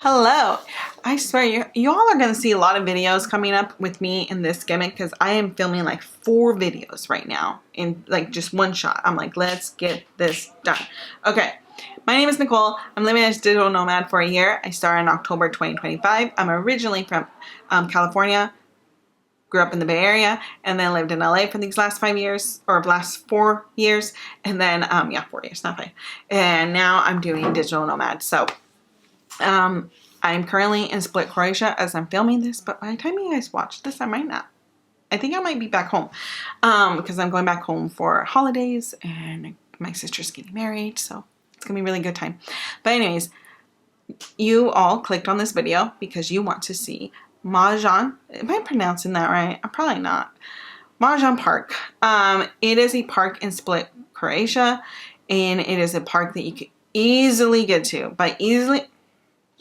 Hello. I swear you all are going to see a lot of videos coming up with me in this gimmick because I am filming like 4 videos right now in like just one shot. I'm like, let's get this done. Okay. My name is Nicole. I'm living as a digital nomad for a year. I started in October 2025. I'm originally from California, grew up in the Bay Area, and then lived in LA for these last 5 years, or last 4 years. And then, 4 years, not 5. And now I'm doing digital nomad. So, I'm currently in Split, Croatia as I'm filming this, but by the time you guys watch this, I might not. I think I might be back home because I'm going back home for holidays and my sister's getting married, so it's going to be a really good time. But anyways, you all clicked on this video because you want to see Marjan. Am I pronouncing that right? I'm probably not. Marjan Park. It is a park in Split, Croatia, and it is a park that you can easily get to. By easily,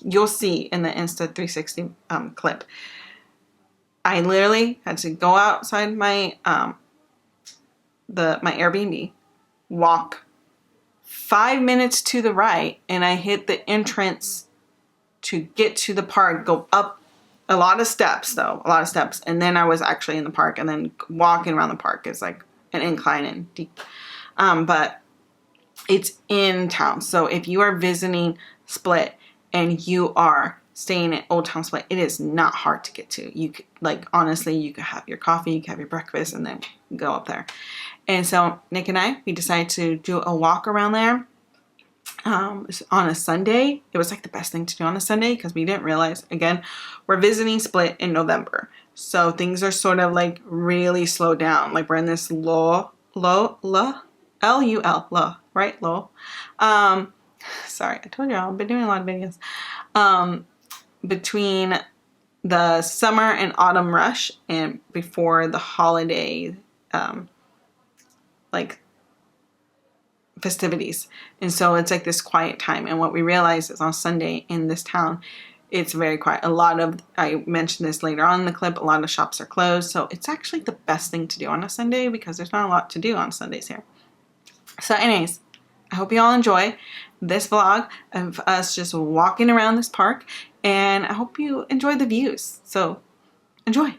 you'll see in the Insta 360 clip. I literally had to go outside my my Airbnb, walk 5 minutes to the right, and I hit the entrance to get to the park. Go up a lot of steps, and then I was actually in the park. And then walking around the park is like an incline and deep, but it's in town. So if you are visiting Split and you are staying at Old Town Split, it is not hard to get to. You could, like, honestly, you could have your coffee, you could have your breakfast, and then go up there. And so Nick and I, we decided to do a walk around there on a Sunday. It was like the best thing to do on a Sunday because we didn't realize, again, we're visiting Split in November. So things are sort of like really slowed down. Like we're in this L-U-L, right? Low. Sorry, I told you I've been doing a lot of videos. Between the summer and autumn rush and before the holiday, like festivities. And so it's like this quiet time. And what we realized is on Sunday in this town, it's very quiet. I mentioned this later on in the clip, a lot of shops are closed. So it's actually the best thing to do on a Sunday because there's not a lot to do on Sundays here. So anyways, I hope you all enjoy this vlog of us just walking around this park, and I hope you enjoy the views. So enjoy.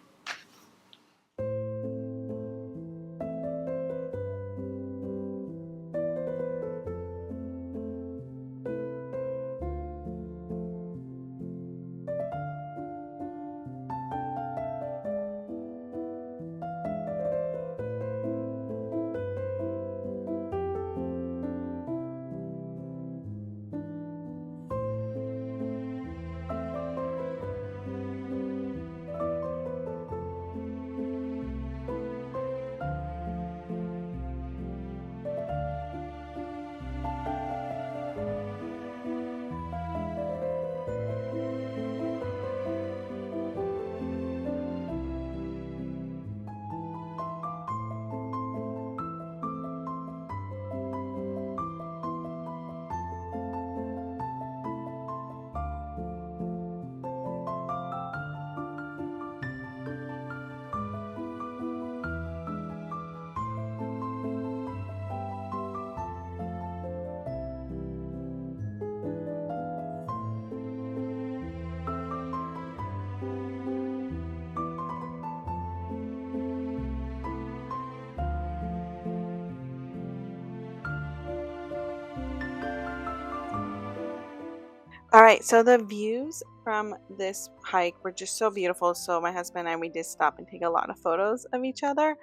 All right, so the views from this hike were just so beautiful. So my husband and I, we did stop and take a lot of photos of each other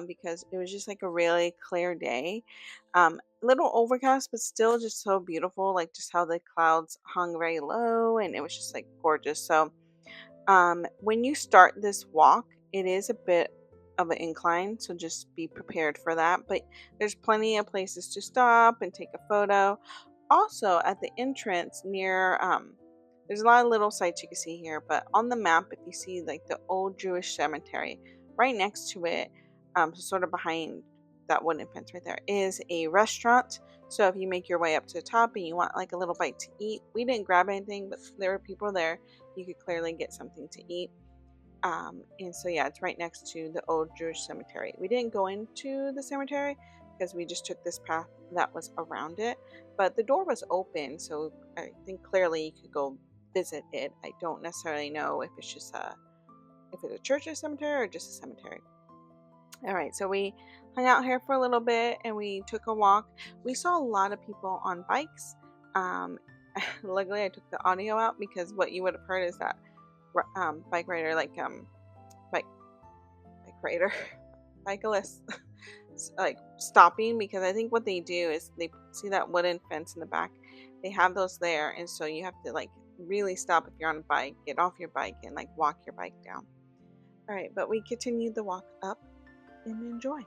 because it was just like a really clear day. Little overcast, but still just so beautiful, like just how the clouds hung very low, and it was just like gorgeous. So when you start this walk, it is a bit of an incline, so just be prepared for that. But there's plenty of places to stop and take a photo. Also, at the entrance near, there's a lot of little sites you can see here, but on the map, if you see like the old Jewish cemetery, right next to it, sort of behind that wooden fence right there, is a restaurant. So if you make your way up to the top and you want like a little bite to eat, we didn't grab anything, but there were people there. You could clearly get something to eat. And so yeah, it's right next to the old Jewish cemetery. We didn't go into the cemetery because we just took this path that was around it, but the door was open, so I think clearly you could go visit it. I don't necessarily know if it's just if it's a church or cemetery or just a cemetery. All right, so we hung out here for a little bit and we took a walk. We saw a lot of people on bikes. Um, Luckily, I took the audio out because what you would have heard is that bike rider, bike bike rider, bicyclist, like stopping, because I think what they do is they see that wooden fence in the back. They have those there, and so you have to like really stop if you're on a bike, get off your bike, and like walk your bike down. All right, but we continued the walk up and enjoy.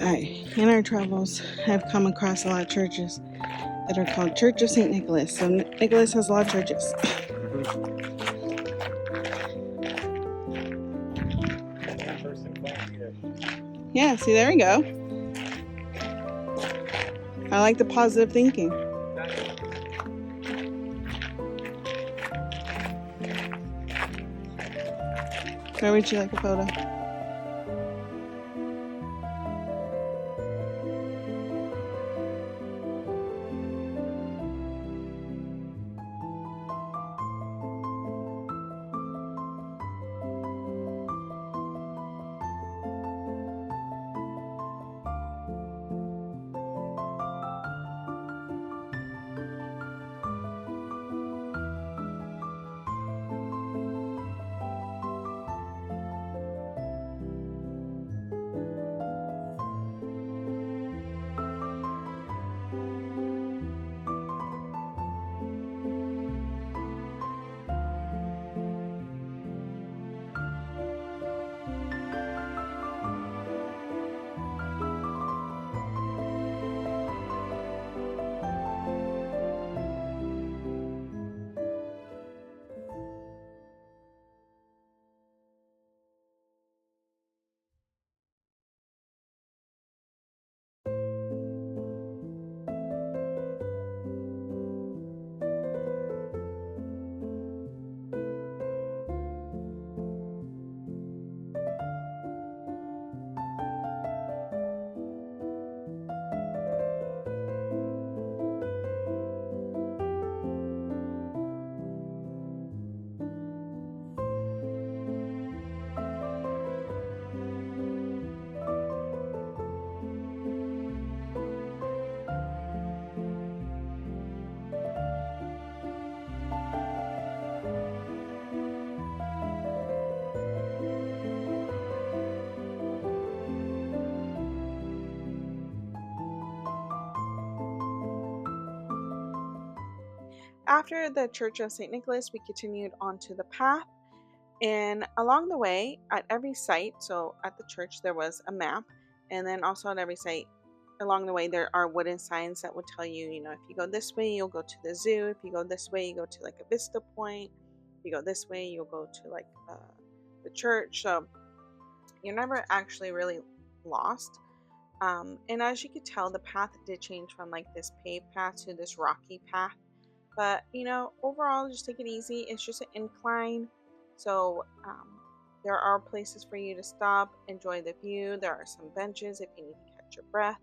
In our travels, I've come across a lot of churches that are called Church of St. Nicholas. So Nicholas has a lot of churches. Yeah, see, there we go. I like the positive thinking. Where would you like a photo? After the Church of St. Nicholas, we continued onto the path. And along the way, at every site, so at the church, there was a map. And then also at every site, along the way, there are wooden signs that would tell you, if you go this way, you'll go to the zoo. If you go this way, you go to like a vista point. If you go this way, you'll go to like the church. So you're never actually really lost. And as you could tell, the path did change from like this paved path to this rocky path. But overall, just take it easy. It's just an incline. So there are places for you to stop, enjoy the view. There are some benches if you need to catch your breath.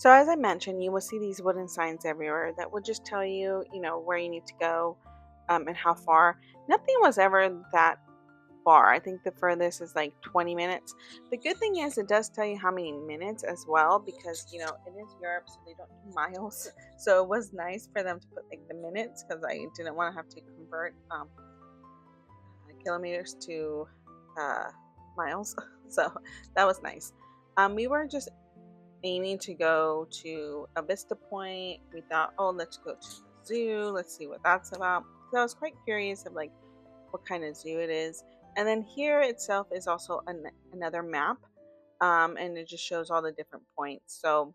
So as I mentioned, you will see these wooden signs everywhere that will just tell you, where you need to go, and how far. Nothing was ever that far. I think the furthest is like 20 minutes. The good thing is it does tell you how many minutes as well because, it is Europe, so they don't do miles. So it was nice for them to put like the minutes because I didn't want to have to convert kilometers to uh, miles. So that was nice. We were just aiming to go to a Vista Point. We thought, oh, let's go to the zoo. Let's see what that's about. So I was quite curious of like what kind of zoo it is. And then here itself is also another map, and it just shows all the different points. So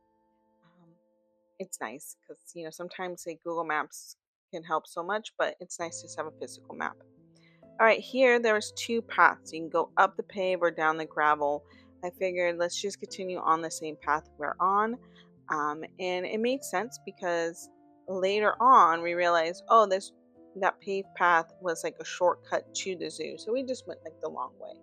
it's nice because sometimes say Google Maps can help so much, but it's nice to just have a physical map. All right, here there's two paths. You can go up the pave or down the gravel. I figured let's just continue on the same path we're on. And it made sense because later on we realized, oh, that paved path was like a shortcut to the zoo. So we just went like the long way.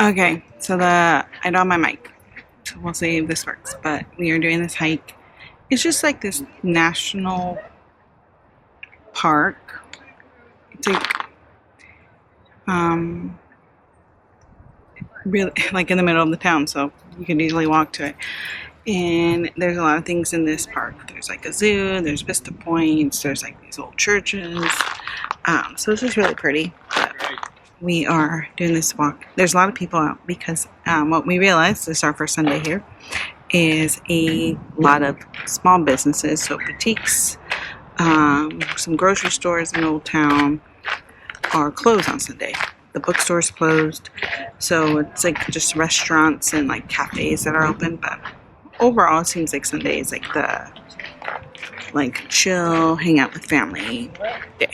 Okay, so I don't have my mic, so we'll see if this works. But we are doing this hike. It's just like this national park. It's like really like in the middle of the town, so you can easily walk to it. And there's a lot of things in this park. There's like a zoo. There's vista points. There's like these old churches. So it's just really pretty. But we are doing this walk. There's a lot of people out because what we realized, this is our first Sunday here, is a lot of small businesses, so boutiques, some grocery stores in Old Town are closed on Sunday. The bookstore's closed, so it's like just restaurants and like cafes that are open. But overall, it seems like Sunday is like the chill, hang out with family day.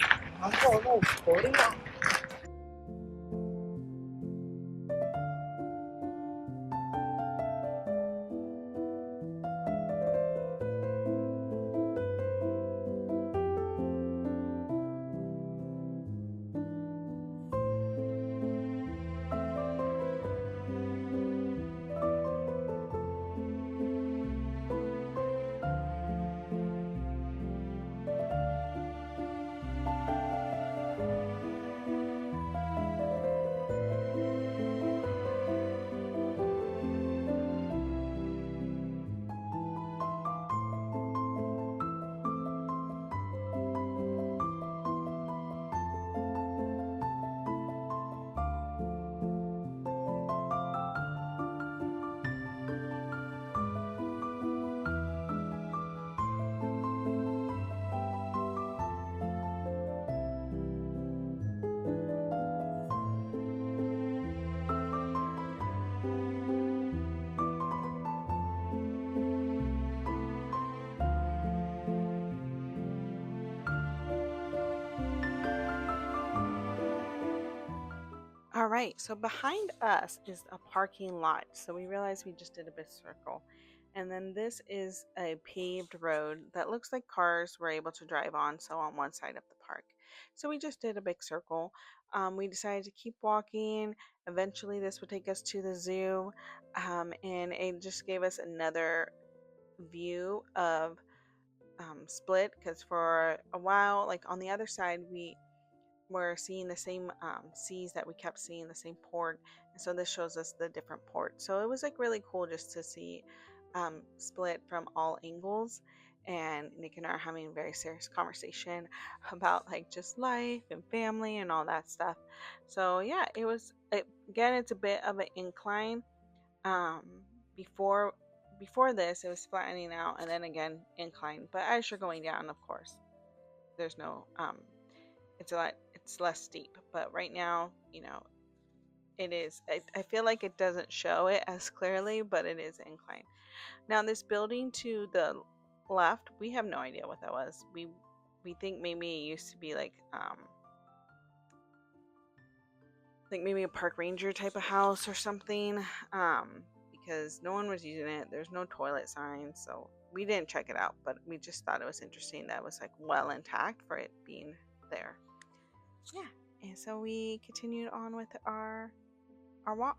All right, so behind us is a parking lot. So we realized we just did a big circle. And then this is a paved road that looks like cars were able to drive on, so on one side of the park. So we just did a big circle. We decided to keep walking. Eventually, this would take us to the zoo. And it just gave us another view of Split because for a while, like on the other side, we're seeing the same seas that we kept seeing, the same port, and so this shows us the different ports. So it was like really cool just to see Split from all angles. And Nick and I are having a very serious conversation about like just life and family and all that stuff. So yeah, again, it's a bit of an incline. um before before this it was flattening out and then again incline, but as you're going down, of course, there's no it's less steep. But right now, it is. I feel like it doesn't show it as clearly, but it is inclined. Now, this building to the left, we have no idea what that was. We think maybe it used to be like maybe a park ranger type of house or something. Because no one was using it. There's no toilet signs, so we didn't check it out. But we just thought it was interesting that it was like well intact for it being there. Yeah. And so we continued on with our walk.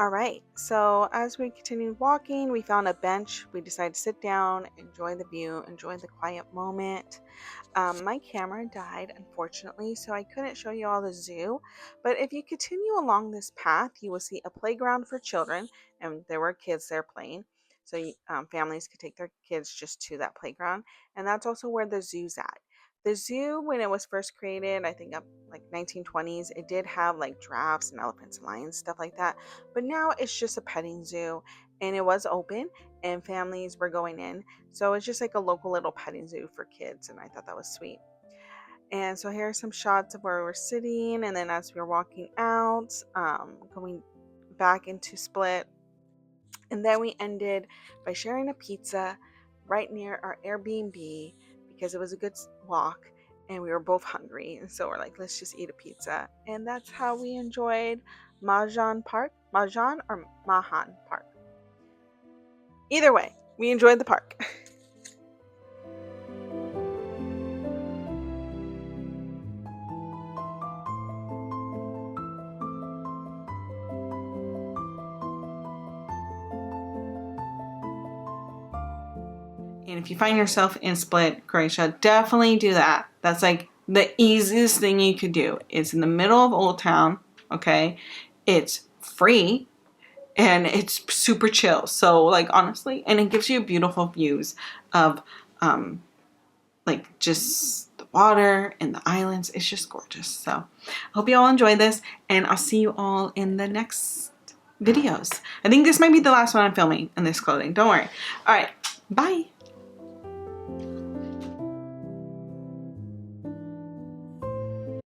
All right, so as we continued walking, we found a bench. We decided to sit down, enjoy the view, enjoy the quiet moment. My camera died, unfortunately, so I couldn't show you all the zoo. But if you continue along this path, you will see a playground for children, and there were kids there playing. So families could take their kids just to that playground, and that's also where the zoo's at. The zoo, when it was first created, I think up like 1920s, it did have like giraffes and elephants and lions, stuff like that. But now it's just a petting zoo, and it was open, and families were going in. So it's just like a local little petting zoo for kids, and I thought that was sweet. And so here are some shots of where we're sitting, and then as we were walking out, going back into Split, and then we ended by sharing a pizza right near our Airbnb because it was a good walk and we were both hungry. And so we're like, let's just eat a pizza. And that's how we enjoyed Marjan Park. Marjan or Mahan Park. Either way, we enjoyed the park. And if you find yourself in Split, Croatia, definitely do that. That's like the easiest thing you could do. It's in the middle of Old Town, okay? It's free and it's super chill. So like honestly, and it gives you beautiful views of like just the water and the islands. It's just gorgeous. So I hope you all enjoy this, and I'll see you all in the next videos. I think this might be the last one I'm filming in this clothing. Don't worry. All right. Bye.